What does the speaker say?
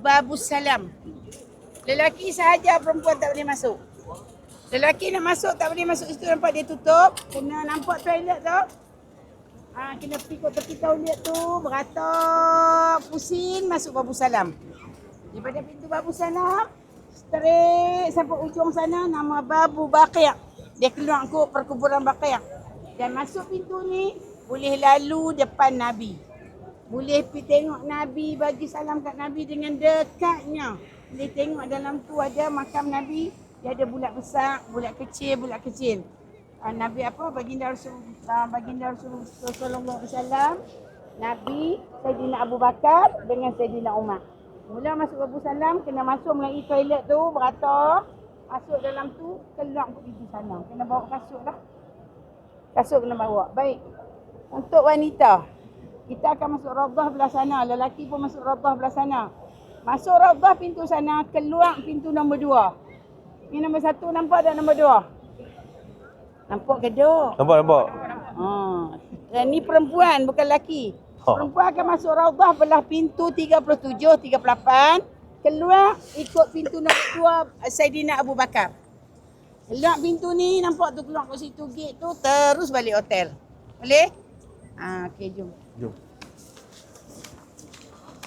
Babus Salam. Lelaki sahaja, perempuan tak boleh masuk. Lelaki nak masuk tak boleh masuk situ, nampak dia tutup. Kena nampak toilet tu. Kena pergi kot tepi toilet tu, beratak, pusing, masuk Babus Salam. Daripada pintu Babus Salam, straight sampai ujung sana, nama Babu Baqi'. Dia keluar kot perkuburan Baqi'. Dan masuk pintu ni, boleh lalu depan Nabi. Boleh pergi tengok Nabi, bagi salam kat Nabi dengan dekatnya. Boleh tengok dalam tu ada makam Nabi. Dia ada bulat besar, bulat kecil. Nabi apa? Baginda Rasulullah sallallahu alaihi wasallam. Nabi, Saidina Abu Bakar dengan Saidina Umar. Mula masuk Abu Salam, kena masuk melalui toilet tu, beratak. Masuk dalam tu, keluar pergi sana. Kena bawa kasut lah. Kasut kena bawa. Baik. Untuk wanita, kita akan masuk Raudhah belah sana. Lelaki pun masuk Raudhah belah sana. Masuk Raudhah pintu sana, keluar pintu nombor 2. Ini nombor 1 nampak tak nombor 2? Nampak ke tak? Nampak. Dan ni perempuan bukan lelaki. Perempuan akan masuk Raudhah belah pintu 37, 38. Keluar ikut pintu nombor 2 Saidina Abu Bakar. Keluar pintu ni, nampak tu keluar kat situ gate tu, terus balik hotel. Boleh? Okey, jom.